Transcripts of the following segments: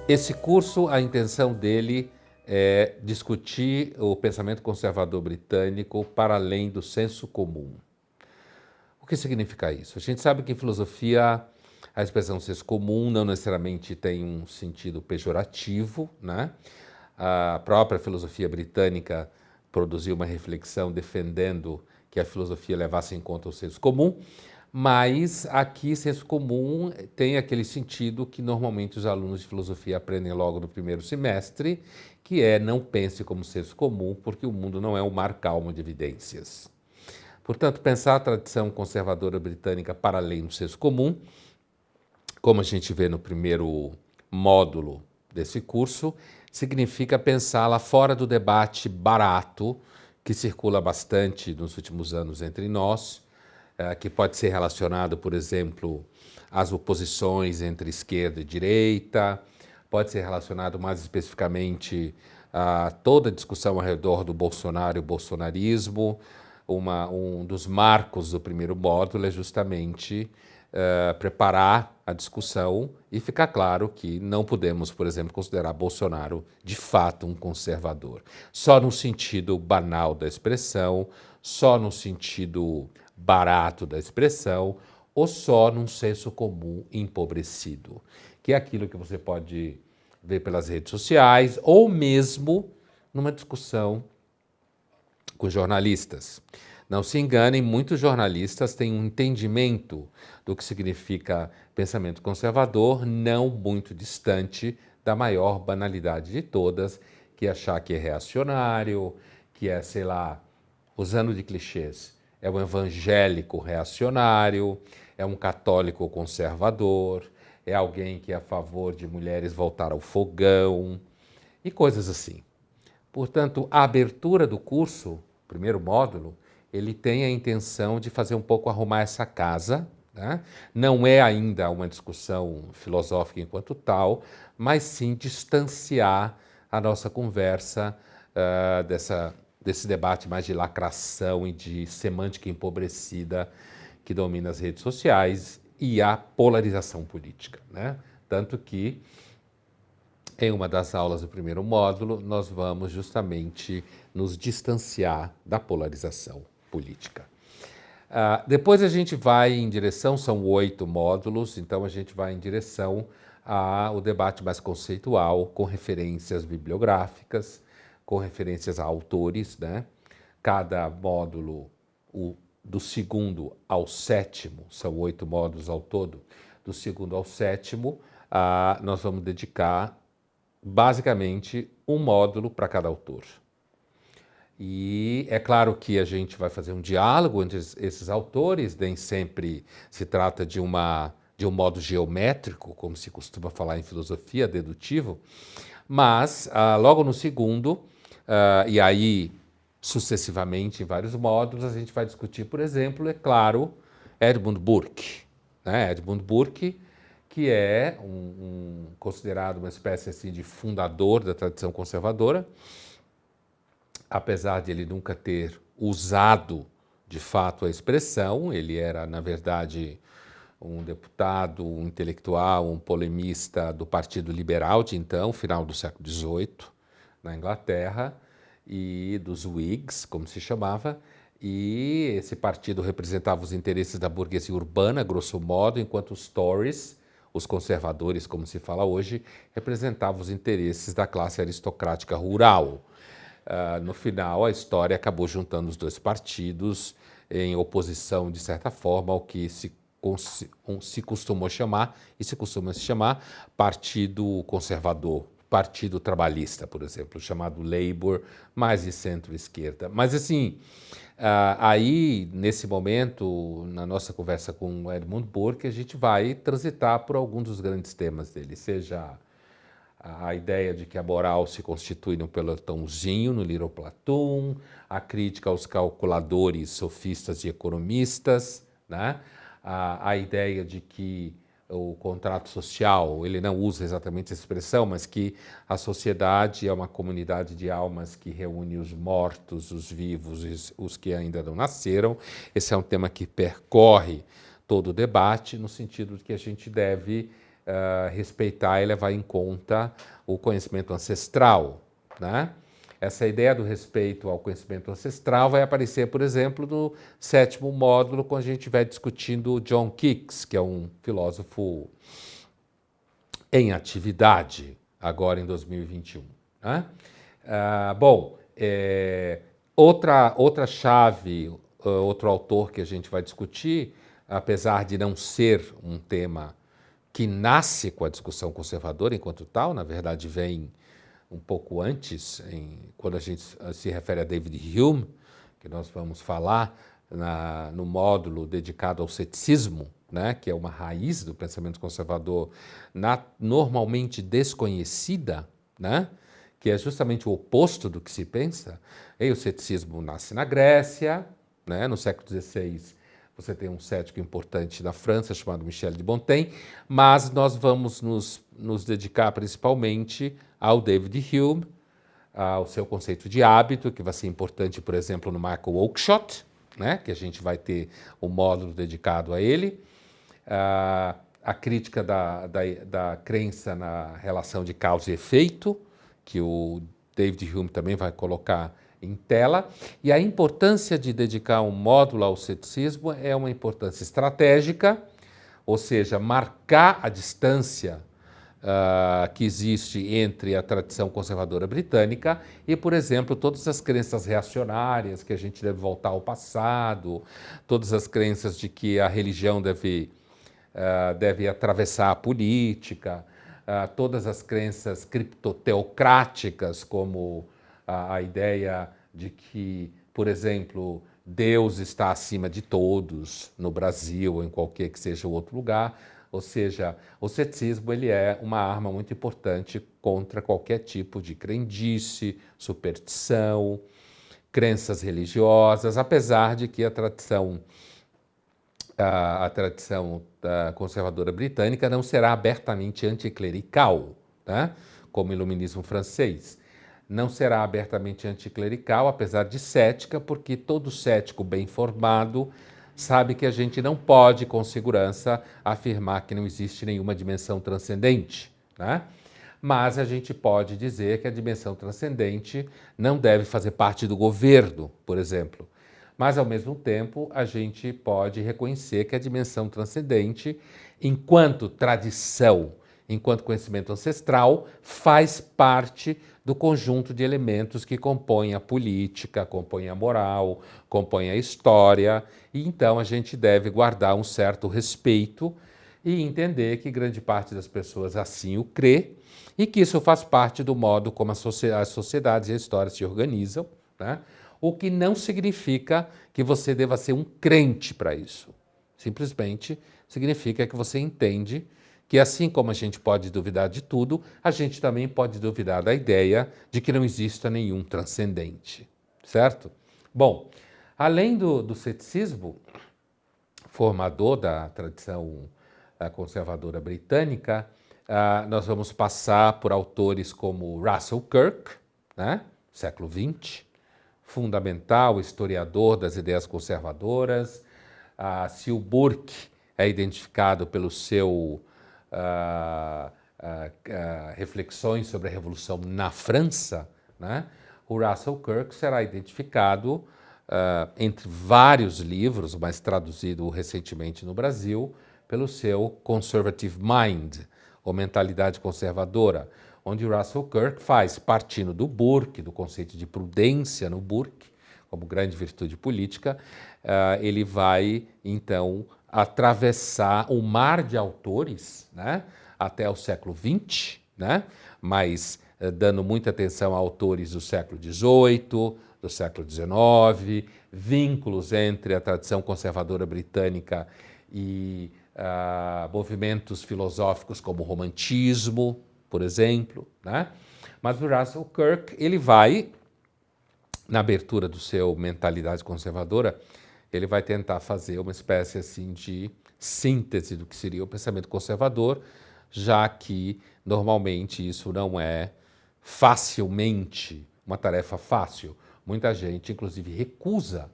Esse curso, a intenção dele é discutir o pensamento conservador britânico para além do senso comum. O que significa isso? A gente sabe que em filosofia a expressão senso comum não necessariamente tem um sentido pejorativo, né? A própria filosofia britânica produziu uma reflexão defendendo que a filosofia levasse em conta o senso comum, mas aqui senso comum tem aquele sentido que normalmente os alunos de filosofia aprendem logo no primeiro semestre, que é não pense como senso comum, porque o mundo não é um mar calmo de evidências. Portanto, pensar a tradição conservadora britânica para além do senso comum, como a gente vê no primeiro módulo desse curso, significa pensá-la fora do debate barato que circula bastante nos últimos anos entre nós, que pode ser relacionado, por exemplo, às oposições entre esquerda e direita, pode ser relacionado mais especificamente a toda a discussão ao redor do Bolsonaro e o bolsonarismo. Um dos marcos do primeiro módulo é justamente preparar a discussão e ficar claro que não podemos, por exemplo, considerar Bolsonaro de fato um conservador. Só no sentido banal da expressão, só no sentido barato da expressão, ou só num senso comum empobrecido, que é aquilo que você pode ver pelas redes sociais ou mesmo numa discussão com jornalistas. Não se enganem, muitos jornalistas têm um entendimento do que significa pensamento conservador, não muito distante da maior banalidade de todas, que é achar que é reacionário, que é, sei lá, usando de clichês, é um evangélico reacionário, é um católico conservador, é alguém que é a favor de mulheres voltar ao fogão e coisas assim. Portanto, a abertura do curso, primeiro módulo, ele tem a intenção de fazer um pouco arrumar essa casa, né? Não é ainda uma discussão filosófica enquanto tal, mas sim distanciar a nossa conversa desse debate mais de lacração e de semântica empobrecida que domina as redes sociais e a polarização política, né? Tanto que em uma das aulas do primeiro módulo, nós vamos justamente nos distanciar da polarização política. Depois a gente vai em direção, são 8 módulos, então a gente vai em direção ao debate mais conceitual, com referências bibliográficas, com referências a autores, né? Cada módulo, do segundo ao sétimo, são 8 módulos ao todo, do segundo ao sétimo, nós vamos dedicar basicamente um módulo para cada autor. E é claro que a gente vai fazer um diálogo entre esses autores, nem sempre se trata de um modo geométrico, como se costuma falar em filosofia, dedutivo, mas logo no segundo, e aí sucessivamente em vários módulos, a gente vai discutir, por exemplo, é claro, Edmund Burke. Né? Edmund Burke, que é considerado uma espécie assim, de fundador da tradição conservadora, apesar de ele nunca ter usado de fato a expressão, ele era, na verdade, um deputado, um intelectual, um polemista do Partido Liberal de então, final do século XVIII, na Inglaterra, e dos Whigs, como se chamava, e esse partido representava os interesses da burguesia urbana, grosso modo, enquanto os Tories, os conservadores, como se fala hoje, representavam os interesses da classe aristocrática rural. No final, a história acabou juntando os dois partidos em oposição, de certa forma, ao que se costumou chamar, e se costuma se chamar, Partido Conservador, Partido Trabalhista, por exemplo, chamado Labour, mais de centro-esquerda. Mas, assim, aí, nesse momento, na nossa conversa com o Edmund Burke, a gente vai transitar por alguns dos grandes temas dele, seja a ideia de que a moral se constitui no pelotãozinho, no Little Platoon, a crítica aos calculadores, sofistas e economistas, né? A ideia de que o contrato social, ele não usa exatamente essa expressão, mas que a sociedade é uma comunidade de almas que reúne os mortos, os vivos e os que ainda não nasceram. Esse é um tema que percorre todo o debate, no sentido de que a gente deve respeitar e levar em conta o conhecimento ancestral, né? Essa ideia do respeito ao conhecimento ancestral vai aparecer, por exemplo, no 7º módulo, quando a gente estiver discutindo John Keats, que é um filósofo em atividade, agora em 2021. Né? Outra chave, outro autor que a gente vai discutir, apesar de não ser um tema que nasce com a discussão conservadora enquanto tal, na verdade vem um pouco antes, quando a gente se refere a David Hume, que nós vamos falar no módulo dedicado ao ceticismo, né, que é uma raiz do pensamento conservador normalmente desconhecida, né, que é justamente o oposto do que se pensa. E o ceticismo nasce na Grécia, né, no século XVI. Você tem um cético importante na França chamado Michel de Montaigne, mas nós vamos nos dedicar principalmente ao David Hume, ao seu conceito de hábito, que vai ser importante, por exemplo, no Michael Oakeshott, né, que a gente vai ter um módulo dedicado a ele. A crítica da crença na relação de causa e efeito, que o David Hume também vai colocar em tela, e a importância de dedicar um módulo ao ceticismo é uma importância estratégica, ou seja, marcar a distância que existe entre a tradição conservadora britânica e, por exemplo, todas as crenças reacionárias, que a gente deve voltar ao passado, todas as crenças de que a religião deve atravessar a política, todas as crenças criptoteocráticas, como a ideia de que, por exemplo, Deus está acima de todos no Brasil ou em qualquer que seja o outro lugar. Ou seja, o ceticismo ele é uma arma muito importante contra qualquer tipo de crendice, superstição, crenças religiosas, apesar de que a tradição conservadora britânica não será abertamente anticlerical, né? Como o iluminismo francês. Não será abertamente anticlerical, apesar de cética, porque todo cético bem formado sabe que a gente não pode, com segurança, afirmar que não existe nenhuma dimensão transcendente, né? Mas a gente pode dizer que a dimensão transcendente não deve fazer parte do governo, por exemplo. Mas, ao mesmo tempo, a gente pode reconhecer que a dimensão transcendente, enquanto tradição, enquanto conhecimento ancestral, faz parte do conjunto de elementos que compõem a política, compõem a moral, compõem a história, e então a gente deve guardar um certo respeito e entender que grande parte das pessoas assim o crê e que isso faz parte do modo como as sociedades e a história se organizam, né? O que não significa que você deva ser um crente para isso. Simplesmente significa que você entende que assim como a gente pode duvidar de tudo, a gente também pode duvidar da ideia de que não exista nenhum transcendente, certo? Bom, além do ceticismo, formador da tradição conservadora britânica, nós vamos passar por autores como Russell Kirk, né, século XX, fundamental, historiador das ideias conservadoras. Seal Burke é identificado pelo seu reflexões sobre a Revolução na França, né? O Russell Kirk será identificado entre vários livros, mas traduzido recentemente no Brasil, pelo seu Conservative Mind, ou mentalidade conservadora, onde Russell Kirk faz, partindo do Burke, do conceito de prudência no Burke, como grande virtude política, ele vai, então, atravessar o mar de autores, né, até o século XX, né, mas dando muita atenção a autores do século XVIII, do século XIX, vínculos entre a tradição conservadora britânica e movimentos filosóficos como o romantismo, por exemplo, né? Mas o Russell Kirk, ele vai, na abertura do seu mentalidade conservadora, ele vai tentar fazer uma espécie assim de síntese do que seria o pensamento conservador, já que normalmente isso não é facilmente uma tarefa fácil. Muita gente, inclusive, recusa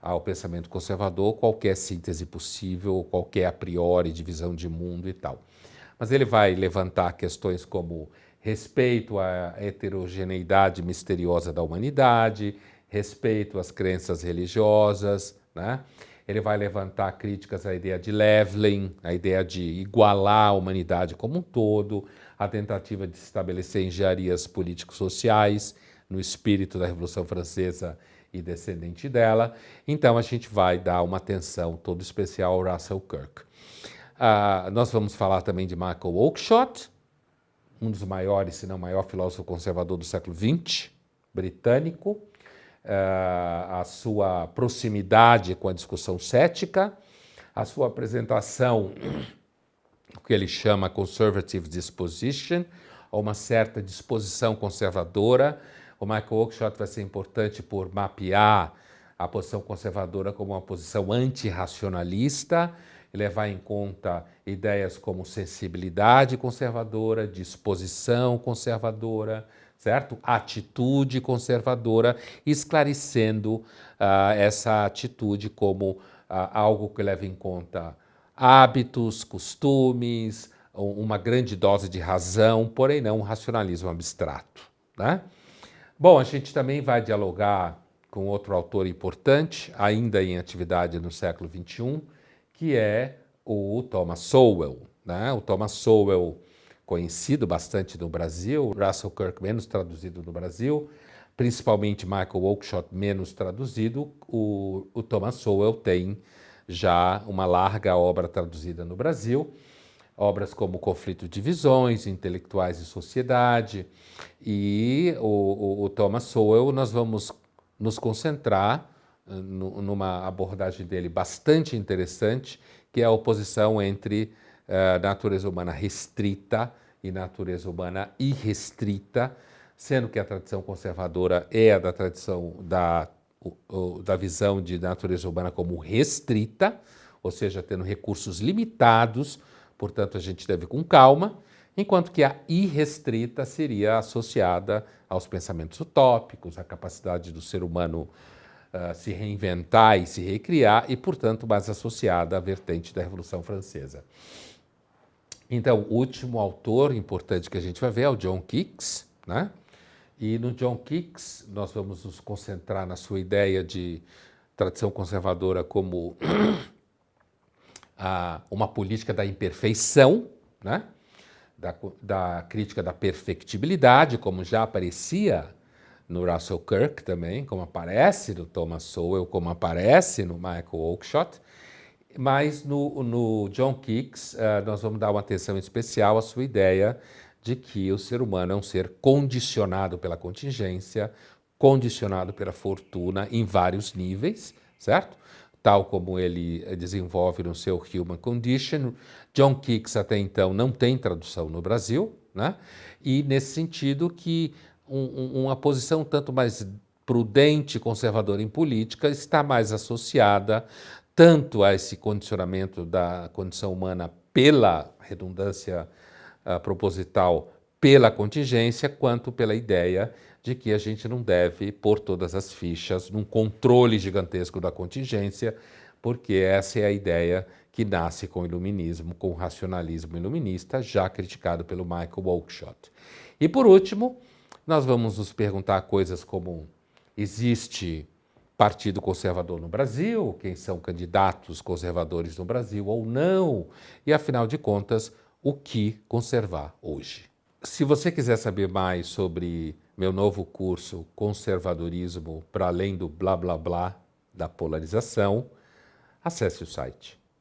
ao pensamento conservador qualquer síntese possível, qualquer a priori divisão de mundo e tal. mas ele vai levantar questões como respeito à heterogeneidade misteriosa da humanidade, respeito às crenças religiosas, né? Ele vai levantar críticas à ideia de leveling, a ideia de igualar a humanidade como um todo, a tentativa de estabelecer engenharias político-sociais no espírito da Revolução Francesa e descendente dela. Então a gente vai dar uma atenção toda especial ao Russell Kirk. Nós vamos falar também de Michael Oakeshott, um dos maiores, se não maior filósofo conservador do século XX, britânico, a sua proximidade com a discussão cética, a sua apresentação, o que ele chama conservative disposition, ou uma certa disposição conservadora. O Michael Oakeshott vai ser importante por mapear a posição conservadora como uma posição antirracionalista, e levar em conta ideias como sensibilidade conservadora, disposição conservadora, certo? Atitude conservadora, esclarecendo essa atitude como algo que leva em conta hábitos, costumes, uma grande dose de razão, porém não um racionalismo abstrato, né? Bom, a gente também vai dialogar com outro autor importante, ainda em atividade no século XXI, que é o Thomas Sowell, né? O Thomas Sowell, conhecido bastante no Brasil, Russell Kirk menos traduzido no Brasil, principalmente Michael Oakeshott menos traduzido, o Thomas Sowell tem já uma larga obra traduzida no Brasil, obras como Conflito de Visões, Intelectuais e Sociedade, e o Thomas Sowell nós vamos nos concentrar numa abordagem dele bastante interessante, que é a oposição entre natureza humana restrita e natureza humana irrestrita, sendo que a tradição conservadora é a da tradição da visão de natureza humana como restrita, ou seja, tendo recursos limitados, portanto a gente deve ir com calma, enquanto que a irrestrita seria associada aos pensamentos utópicos, à capacidade do ser humano se reinventar e se recriar, e, portanto, mais associada à vertente da Revolução Francesa. Então, o último autor importante que a gente vai ver é o John Keats, né? E no John Keats nós vamos nos concentrar na sua ideia de tradição conservadora como uma política da imperfeição, né? Da crítica da perfectibilidade, como já aparecia no Russell Kirk também, como aparece no Thomas Sowell, como aparece no Michael Oakeshott, mas no John Keats nós vamos dar uma atenção especial à sua ideia de que o ser humano é um ser condicionado pela contingência, condicionado pela fortuna em vários níveis, certo? Tal como ele desenvolve no seu Human Condition. John Keats até então não tem tradução no Brasil, né? E nesse sentido que uma posição tanto mais prudente e conservadora em política está mais associada tanto a esse condicionamento da condição humana pela redundância proposital, pela contingência, quanto pela ideia de que a gente não deve pôr todas as fichas num controle gigantesco da contingência, porque essa é a ideia que nasce com o iluminismo, com o racionalismo iluminista, já criticado pelo Michael Oakeshott. E por último, nós vamos nos perguntar coisas como: existe partido conservador no Brasil? Quem são candidatos conservadores no Brasil ou não? E afinal de contas, o que conservar hoje? Se você quiser saber mais sobre meu novo curso Conservadorismo para além do blá blá blá da polarização, acesse o site